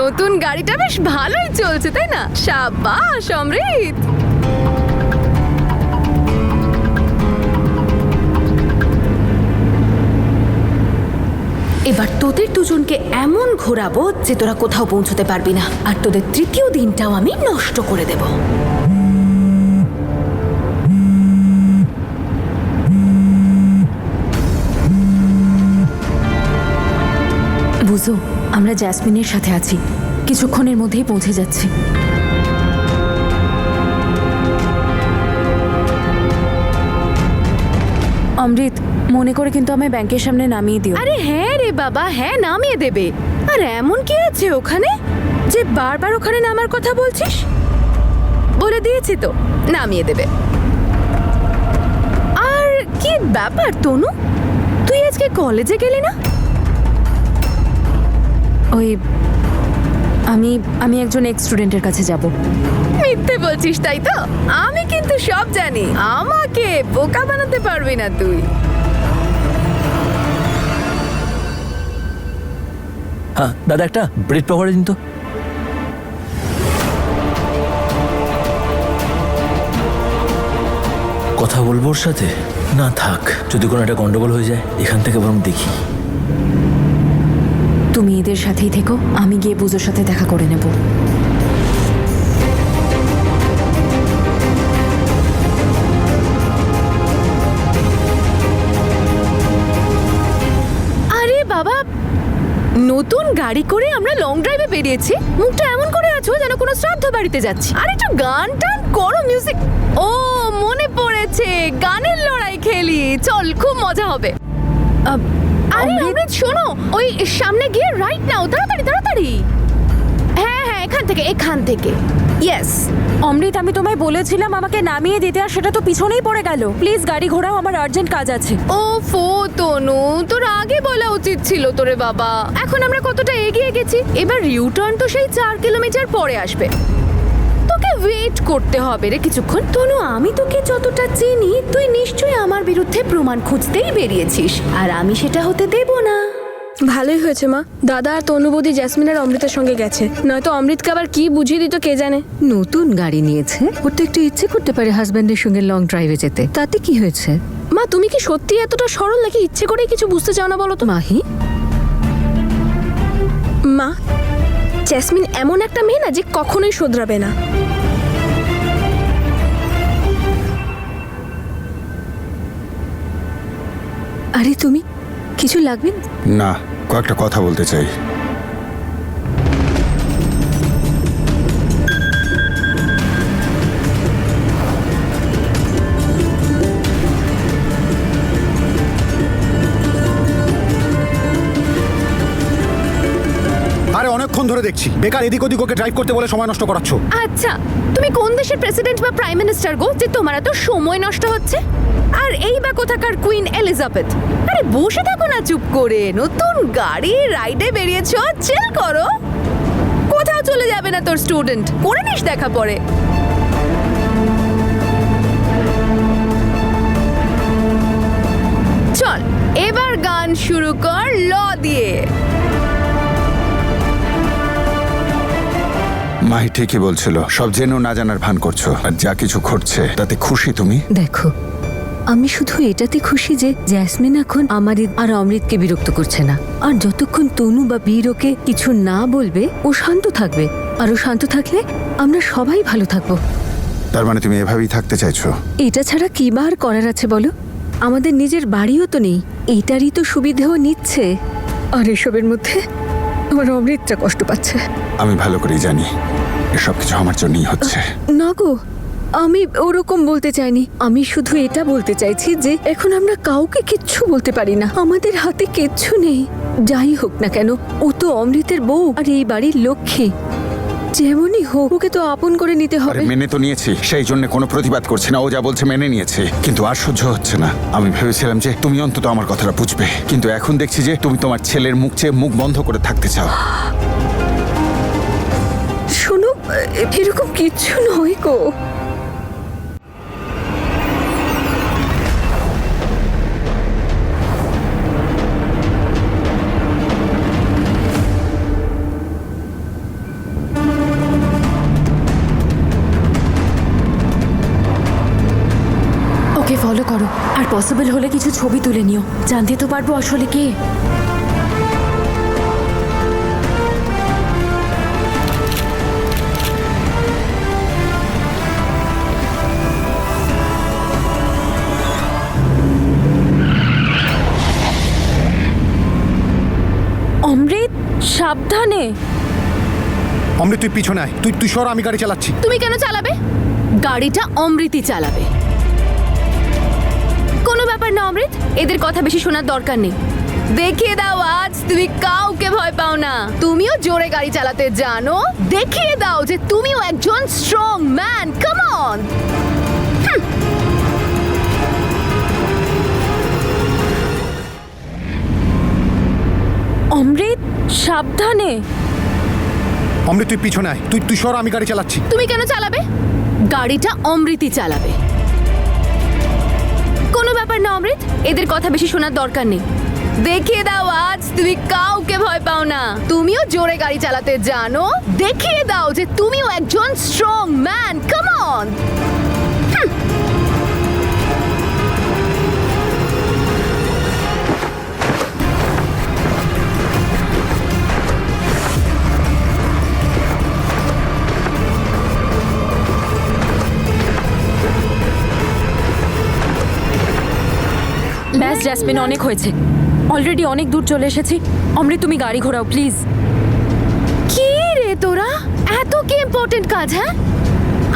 নতুন গাড়িটা বেশ ভালোই চলছে, তাই না? সাবাস অমৃত। এবার তোদের দুজনকে এমন ঘোরাবো যে তোরা কোথাও পৌঁছতে পারবি না, আর তোদের তৃতীয় দিনটাও আমি নষ্ট করে দেব। বুঝো, আমরা জ্যাসমিনের সাথে আছি, কিছুক্ষণের মধ্যেই পৌঁছে যাচ্ছি। অমৃত, মনে করে কিন্তু আমায় ব্যাংকের সামনে নামিয়ে দিও। আরে হ্যাঁ রে বাবা, হ্যাঁ নামিয়ে দেবে। আর এমন কি আছে ওখানে যে বারবার ওখানে নামার কথা বলছিস? বলে দিয়েছি তো, নামিয়ে দেবে। আর কি ব্যাপার তনু, তুই আজকে কলেজে গেলি না? ওই আমি একজন এক্স স্টুডেন্টের কাছে যাব। মিথ্যে বলছিস তাই তো? আমি কিন্তু সব জানি, আমাকে বোকা বানাতে পারবি না তুই। হ্যাঁ দাদা, একটা ব্রেড পকোড়া দিন তো। কথা বলবো ওর সাথে? না থাক, যদি কোনো একটা গন্ডগোল হয়ে যায় এখান থেকে বরং দেখি। তুমি এদের সাথেই থেকো, আমি গিয়ে পুজোর সাথে দেখা করে নেব। আরে বাবা, নতুন গাড়ি করে আমরা লং ড্রাইভে বেরিয়েছি, মুখটা এমন করে আছো যেন কোনো শ্রাদ্ধ বাড়িতে যাচ্ছি। আর একটু গান টান করো, মিউজিক। ও মনে পড়েছে, গানের লড়াই খেলি, চল, খুব মজা হবে। আরে অমৃত শোনো, ওই সামনে গিয়ে রাইট নাও, তাড়াতাড়ি তাড়াতাড়ি। হ্যাঁ হ্যাঁ, এখান থেকে ইয়েস। অমৃত, আমি তোমায় বলেছিলাম আমাকে নামিয়ে দিতে, আর সেটা তো পিছনেই পড়ে গেল। প্লিজ গাড়ি ঘোরাও, আমার আর্জেন্ট কাজ আছে। ও ফো তনু, তোর আগে বলা উচিত ছিল তোরে বাবা। এখন আমরা কতটা এগিয়ে গেছি, এবার ইউটার্ন তো সেই 4 কিলোমিটার পরে আসবে। তোকে ওয়েট করতে হবে রে কিছুক্ষণ। তনু, আমি তোকে যতটা চিনি, তুই নিশ্চয়ই আমার বিরুদ্ধে প্রমাণ খুঁজতেই বেরিয়েছিস, আর আমি সেটা হতে দেব না। ভালোই হয়েছে মা, দাদা আর তনুবদি জ্যাসমিন আর অমৃতের সঙ্গে গেছে, নয়তো অমৃতকে আবার কি বুঝিয়ে দিত কে জানে। নতুন গাড়ি নিয়েছে, ওর তো একটু ইচ্ছে করতে পারে হাজব্যান্ডের সঙ্গে লং ড্রাইভে যেতে, তাতে কি হয়েছে? মা, তুমি কি সত্যি এতটা সরল, নাকি ইচ্ছে করেই কিছু বুঝতে চাও না বলো তো? মাহি, মা, জ্যাসমিন এমন একটা মেয়ে না যে কখনোই শোধরাবে না। আরে তুমি কিছু লাগবে না? না, কয়েকটা কথা বলতে চাই। আরে অনেকক্ষণ ধরে দেখছি বেকার এদিক ওদিক ওকে ড্রাইভ করতে বলে সময় নষ্ট করাচ্ছ। আচ্ছা, তুমি কোন দেশের প্রেসিডেন্ট বা প্রাইম মিনিস্টার গো, যে তোমার এত সময় নষ্ট হচ্ছে? আর এই বা কোথাকার কুইন এলিজাবেথ? আরে বসে থাকো না চুপ করে, নতুন গাড়ি রাইডে বেরিয়েছো, চিল করো। কোথাও চলে যাবে না তোর স্টুডেন্ট, করে নিস দেখা পরে। চল এবার গান শুরু কর ল দিয়ে। মাহি ঠিকই বলছিল, সব জেনেও না জানার ভান করছো, আর যা কিছু ঘটছে তাতে খুশি তুমি? দেখো, আমি শুধু এটাতে খুশি যে জ্যাসমিন এখন আমার আর অমৃতকে বিরক্ত করছে না, আর যতক্ষণ তনু বা বীর ওকে কিছু না বলবে ও শান্ত থাকবে, আর ও শান্ত থাকলে আমরা সবাই ভালো থাকবো। তার মানে তুমি এভাবেই থাকতে চাইছো? এটা ছাড়া কি বা আর করার আছে বলো? আমাদের নিজের বাড়িও তো নেই, এইটারই তো সুবিধেও নিচ্ছে, আর এসবের মধ্যে আমার অমৃতটা কষ্ট পাচ্ছে। আমি ভালো করেই জানি এসব কিছু আমার জন্যই হচ্ছে। না গো, আমি ওরকম বলতে চাইনি, আমি শুধু এটা বলতে চাইছি যে এখন আমরা কাউকে কিচ্ছু বলতে পারি না, আমাদের হাতে কিচ্ছু নেই। যাই হোক না কেন, ও তো অমৃতের বউ আর এই বাড়ির লক্ষ্মী, যেমনই হোক ওকে তো আপন করে নিতে আরে হবে। মেনে তো নিয়েছি, সেই জন্য কোনো প্রতিবাদ করছি না, ও যা বলছে মেনে নিয়েছি, কিন্তু আর সহ্য হচ্ছে না। আমি ভেবেছিলাম যে তুমি অন্তত আমার কথাটা বুঝবে, কিন্তু এখন দেখছি যে তুমি তোমার ছেলের মুখ চেয়ে মুখ বন্ধ করে থাকতে চাও। শোনো, এরকম কিচ্ছু নয় গো। ফলো করো আর পসিবল হলে কিছু ছবি তুলে নিও, জানতে তো পারবো আসলে কে। অমৃত, সাবধানে। অমৃত তুই পিছনে আয়, তুই সর, আমি গাড়ি চালাচ্ছি। তুমি কেন চালাবে? গাড়িটা অমৃতই চালাবে। কোনো ব্যাপার না অমৃত, এদের কথা বেশি শোনার দরকার নেই। দেখিয়ে দাও আজ তুমি কাউকে ভয় পাও না। তুমিও জোরে গাড়ি চালাতে জানো, দেখিয়ে দাও যে তুমিও একজন strong man. Come on. Amrit, সাবধানে। অমৃত তুই পিছনে আয়, তুই সর, আমি গাড়ি চালাচ্ছি। তুমি কেন চালাবে? গাড়িটা অমৃতই চালাবে। কোনো ব্যাপার না অমৃত, এদের কথা বেশি শোনার দরকার নেই। দেখিয়ে দাও আজ তুমি কাউকে ভয় পাও না। তুমিও জোরে গাড়ি চালাতে জানো, দেখিয়ে দাও যে তুমিও একজন স্ট্রং ম্যান। Come on. ব্যাস জ্যাসমিন, অনেক হয়েছে। অলরেডি অনেক দূর চলে এসেছি। অমৃত তুমি গাড়ি ঘোরাও প্লিজ। কি রে তোরা, এত কি ইম্পর্টেন্ট কাজ? হ্যাঁ,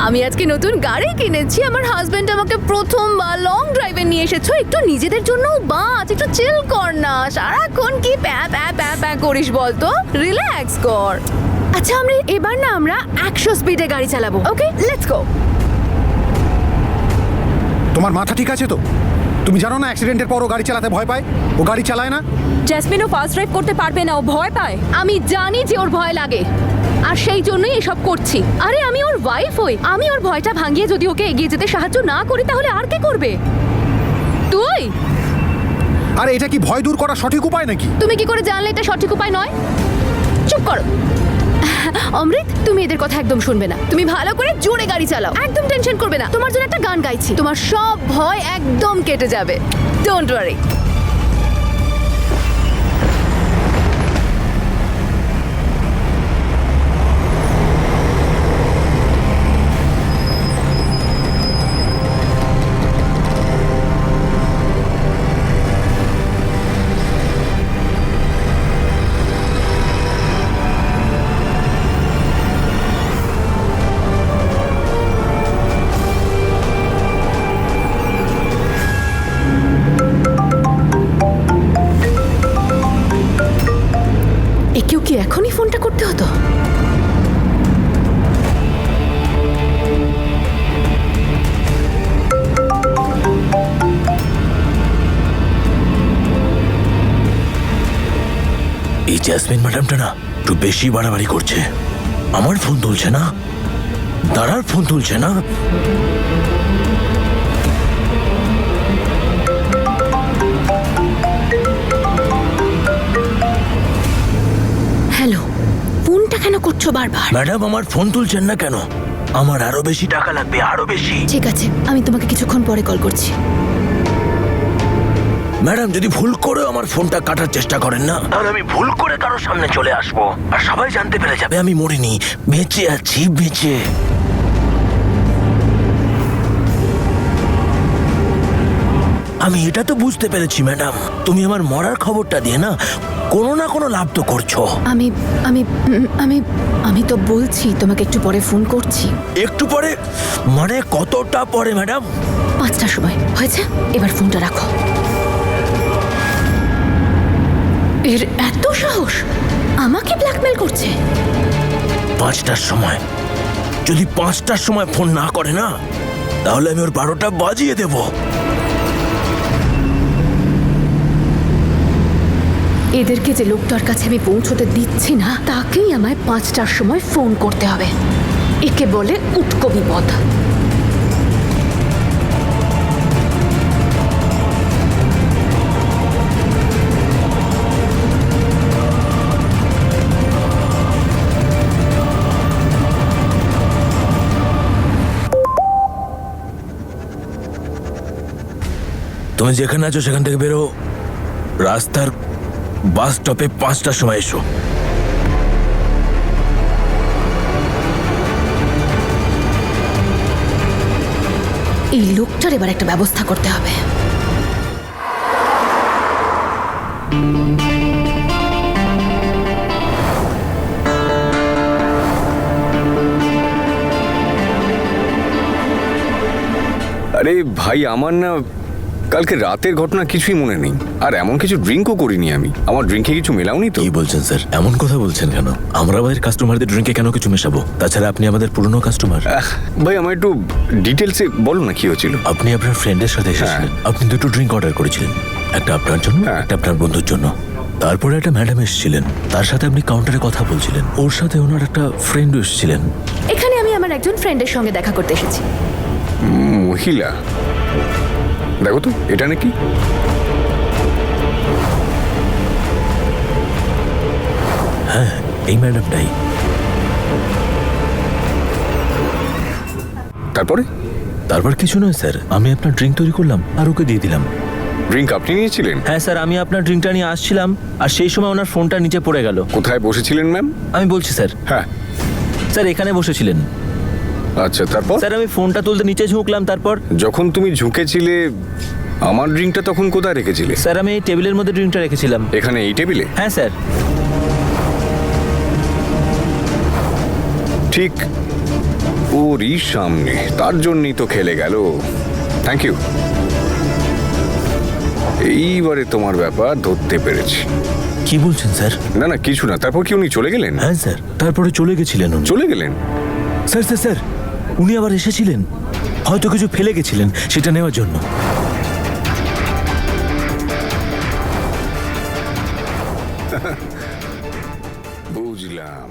আমি আজকে নতুন গাড়ি কিনেছি। আমার হাজবেন্ড আমাকে প্রথমবার লং ড্রাইভে নিয়ে এসেছো। একটু নিজেদের জন্য বাঁচ, একটু চিল কর না। সারাক্ষণ কি প্যা প্যা প্যা প্যা করিস বলতো? রিল্যাক্স কর। আচ্ছা আমরা এবার না আমরা 100 স্পিডে গাড়ি চালাবো। ওকে, লেটস গো। তোমার মাথা ঠিক আছে তো? তুমি জানো না অ্যাক্সিডেন্টের পর ও গাড়ি চালাতে ভয় পায়? ও গাড়ি চালায় না। জ্যাসমিনও ফাস্ট ড্রাইভ করতে পারবে না, ও ভয় পায়। আমি জানি যে ওর ভয় লাগে, আর সেই জন্যই এসব করছি। আরে আমি ওর ওয়াইফ হই, আমি ওর ভয়টা ভাঙিয়ে যদি ওকে এগিয়ে যেতে সাহায্য না করি তাহলে আর কে করবে? তুই? আরে এটা কি ভয় দূর করার সঠিক উপায় নাকি? তুমি কি করে জানলে এটা সঠিক উপায় নয়? চুপ করো। অমৃত, তুমি এদের কথা একদম শুনবে না। তুমি ভালো করে জোরে গাড়ি চালাও, একদম টেনশন করবে না। তোমার জন্য একটা গান গাইছি, তোমার সব ভয় একদম কেটে যাবে। Don't worry. একেও কি এখনই ফোনটা করতে হতো? এই জ্যাসমিন ম্যাডামটা না একটু বেশি বাড়াবাড়ি করছে। আমার ফোন তুলছে না, দাঁড়ার ফোন তুলছে না। হ্যালো, ফোনটা কেন করছো বারবার? ম্যাডাম আমার ফোন তুলছেন না কেন? আমার আরো বেশি টাকা লাগবে, আরো বেশি। ঠিক আছে, আমি তোমাকে কিছুক্ষণ পরে কল করছি। ম্যাডাম যদি ভুল করে আমার ফোনটা কাটার চেষ্টা করেন না, তাহলে আমি ভুল করে কারোর সামনে চলে আসবো আর সবাই জানতে পেরে যাবে আমি মরিনি, বেঁচে আছি, বেঁচে। আমি এটা তো বুঝতে পেরেছি ম্যাডাম, তুমি আমার মরার খবরটা দিয়ে না কোনো না কোনো লাভ তো করছো। আমি আমি আমি আমি তো বলছি তোমাকে একটু পরে ফোন করছি। একটু পরে মানে কতটা পরে ম্যাডাম? 5টার সময় হয়েছে, এবার ফোনটা রাখো। এর এত সাহস, আমাকে ব্ল্যাকমেল করছে। 5টার সময়? যদি 5টার সময় ফোন না করে না, তাহলে আমি ওর 12টা বাজিয়ে দেব। এদেরকে যে লোকটার কাছে আমি পৌঁছতে দিচ্ছি না, তাকেই আমায় 5টার সময় ফোন করতে হবে। একে বলে উটকো বিপদ। তুমি যেখানে আছো সেখান থেকে বেরো, রাস্তার বাস স্টপে 5টার সময় এসো। এই লোকটার এবার একটা ব্যবস্থা করতে হবে। আরে ভাই, আমার না কালকে রাতের ঘটনা কিছুই মনে নেই, আর এমন কিছু ড্রিঙ্কও করিনি আমি। আমার ড্রিঙ্কে কিছু মেলাওনি তো? কি বলছেন স্যার? এমন কথা বলছেন কেন? আমরা আমাদের কাস্টমারদের ড্রিঙ্কে কেন কিছু মেশাবো? তাছাড়া আপনি আমাদের পুরনো কাস্টমার। ভাই, আমার একটু ডিটেলসে বলো না কি হয়েছিল। আপনি আপনার ফ্রেন্ডের সাথে এসেছিলেন, আপনি 2টো ড্রিঙ্ক অর্ডার করেছিলেন, একটা আপনার জন্য, হ্যাঁ। একটা আপনার বন্ধুর জন্য। তারপরে একটা ম্যাডাম এসেছিলেন, তার সাথে আপনি কাউন্টারে কথা বলছিলেন, ওর সাথে ওনার একটা ফ্রেন্ডও এসেছিলেন। এখানে আমি আমার একজন ফ্রেন্ডের সঙ্গে দেখা করতে এসেছি। মহিলা, দেখো তো এটা নাকি? হ্যাঁ, এই ম্যাডামটাই। তারপরে? তারপর কিছু নয় স্যার, আমি আপনার ড্রিঙ্ক তৈরি করলাম আর ওকে দিয়ে দিলাম। ড্রিঙ্ক আপনি নিয়েছিলেন? হ্যাঁ স্যার, আমি আপনার ড্রিঙ্কটা নিয়ে আসছিলাম আর সেই সময় ওনার ফোনটা নিচে পড়ে গেল। কোথায় বসেছিলেন ম্যাম? আমি বলছি স্যার। হ্যাঁ, স্যার এখানে বসেছিলেন। আচ্ছা, তারপর? স্যার আমি ফোনটা তুলতে নিচে ঝুঁকলাম, তারপর? যখন তুমি ঝুঁকেছিলে আমার ড্রিঙ্কটা তখন কোথায় রেখেছিলে? স্যার আমি এই টেবিলের মধ্যে ড্রিঙ্কটা রেখেছিলাম। এখানে এই টেবিলে? হ্যাঁ স্যার। ঠিক ওরই সামনে, তার জন্যই তো খেলে গেল। Thank you. এইবারে তোমার ব্যাপার ধরতে পেরেছি। কি বলছেন স্যার? না না, কিছু না। তারপর কি উনি চলে গেলেন? হ্যাঁ স্যার, তারপরে চলে গেছিলেন উনি। চলে গেলেন? স্যার স্যার স্যার, উনি আবার এসেছিলেন, হয়তো কিছু ফেলে গেছিলেন, সেটা নেওয়ার জন্য। বুঝলাম।